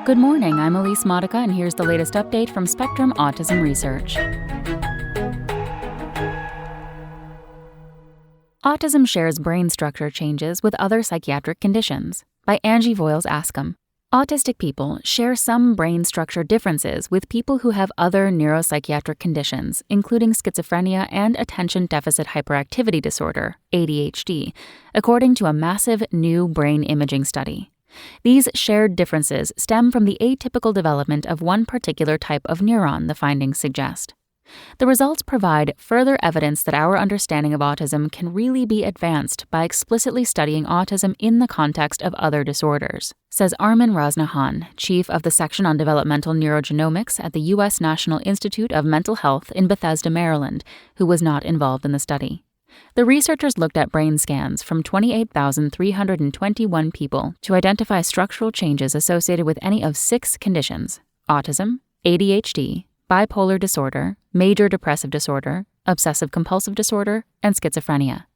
Good morning, I'm Elise Modica, and here's the latest update from Spectrum Autism Research. Autism shares brain structure changes with other psychiatric conditions, by Angie Voiles-Ascombe. Autistic people share some brain structure differences with people who have other neuropsychiatric conditions, including schizophrenia and attention deficit hyperactivity disorder, ADHD, according to a massive new brain imaging study. These shared differences stem from the atypical development of one particular type of neuron, the findings suggest. The results provide further evidence that our understanding of autism can really be advanced by explicitly studying autism in the context of other disorders, says Armin Rasnahan, chief of the section on developmental neurogenomics at the U.S. National Institute of Mental Health in Bethesda, Maryland, who was not involved in the study. The researchers looked at brain scans from 28,321 people to identify structural changes associated with any of 6 conditions: autism, ADHD, bipolar disorder, major depressive disorder, obsessive-compulsive disorder, and schizophrenia.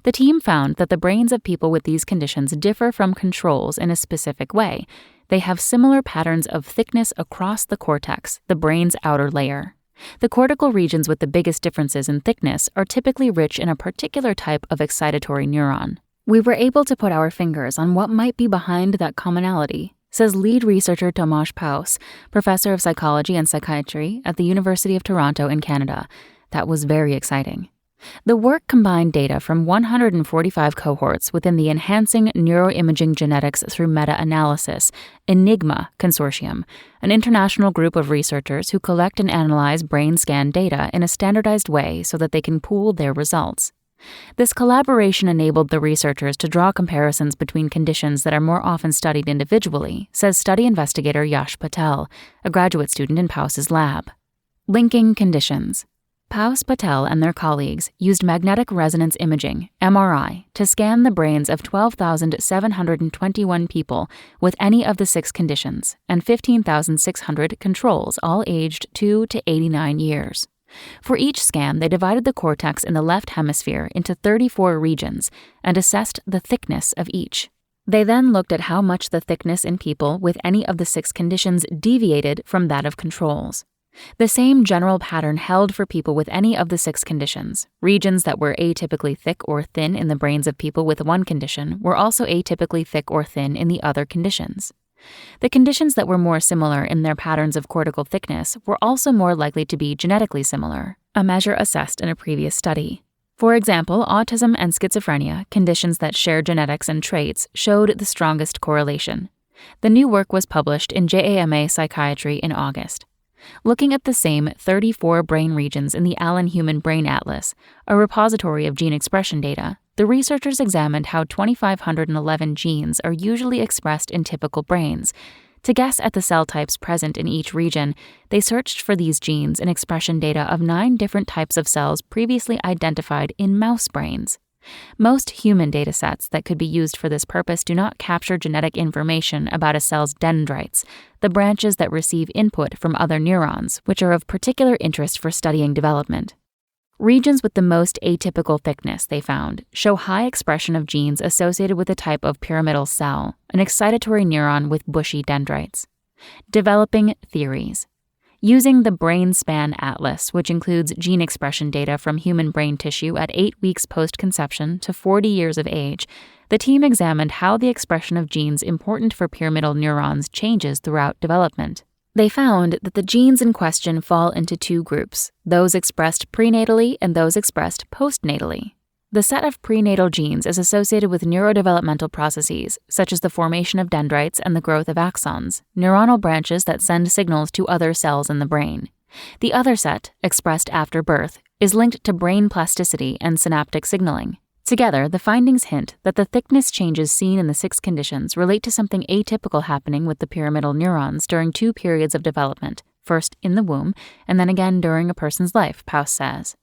The team found that the brains of people with these conditions differ from controls in a specific way. They have similar patterns of thickness across the cortex, the brain's outer layer. The cortical regions with the biggest differences in thickness are typically rich in a particular type of excitatory neuron. We were able to put our fingers on what might be behind that commonality, says lead researcher Tomasz Paus, professor of psychology and psychiatry at the University of Toronto in Canada. That was very exciting. The work combined data from 145 cohorts within the Enhancing Neuroimaging Genetics Through Meta-Analysis, ENIGMA Consortium, an international group of researchers who collect and analyze brain scan data in a standardized way so that they can pool their results. This collaboration enabled the researchers to draw comparisons between conditions that are more often studied individually, says study investigator Yash Patel, a graduate student in Paus's lab. Linking conditions. Paus, Patel, and their colleagues used magnetic resonance imaging, MRI, to scan the brains of 12,721 people with any of the 6 conditions and 15,600 controls, all aged 2 to 89 years. For each scan, they divided the cortex in the left hemisphere into 34 regions and assessed the thickness of each. They then looked at how much the thickness in people with any of the 6 conditions deviated from that of controls. The same general pattern held for people with any of the 6 conditions. Regions that were atypically thick or thin in the brains of people with one condition were also atypically thick or thin in the other conditions. The conditions that were more similar in their patterns of cortical thickness were also more likely to be genetically similar, a measure assessed in a previous study. For example, autism and schizophrenia, conditions that share genetics and traits, showed the strongest correlation. The new work was published in JAMA Psychiatry in August. Looking at the same 34 brain regions in the Allen Human Brain Atlas, a repository of gene expression data, the researchers examined how 2,511 genes are usually expressed in typical brains. To guess at the cell types present in each region, they searched for these genes in expression data of 9 different types of cells previously identified in mouse brains. Most human datasets that could be used for this purpose do not capture genetic information about a cell's dendrites, the branches that receive input from other neurons, which are of particular interest for studying development. Regions with the most atypical thickness, they found, show high expression of genes associated with a type of pyramidal cell, an excitatory neuron with bushy dendrites. Developing theories. Using the Brain Span Atlas, which includes gene expression data from human brain tissue at 8 weeks post-conception to 40 years of age, the team examined how the expression of genes important for pyramidal neurons changes throughout development. They found that the genes in question fall into 2 groups, those expressed prenatally and those expressed postnatally. The set of prenatal genes is associated with neurodevelopmental processes, such as the formation of dendrites and the growth of axons, neuronal branches that send signals to other cells in the brain. The other set, expressed after birth, is linked to brain plasticity and synaptic signaling. Together, the findings hint that the thickness changes seen in the 6 conditions relate to something atypical happening with the pyramidal neurons during 2 periods of development, first in the womb and then again during a person's life, Paus says.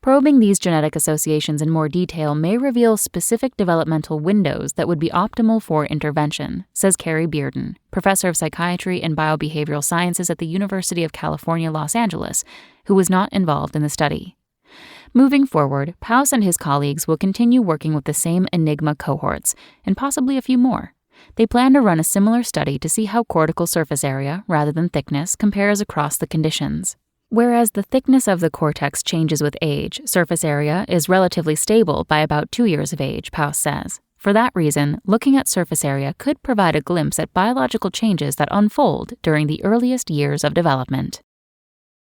Probing these genetic associations in more detail may reveal specific developmental windows that would be optimal for intervention, says Carrie Bearden, professor of psychiatry and biobehavioral sciences at the University of California, Los Angeles, who was not involved in the study. Moving forward, Paus and his colleagues will continue working with the same ENIGMA cohorts, and possibly a few more. They plan to run a similar study to see how cortical surface area, rather than thickness, compares across the conditions. Whereas the thickness of the cortex changes with age, surface area is relatively stable by about 2 years of age, Paus says. For that reason, looking at surface area could provide a glimpse at biological changes that unfold during the earliest years of development.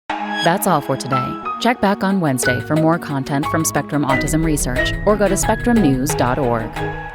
That's all for today. Check back on Wednesday for more content from Spectrum Autism Research, or go to spectrumnews.org.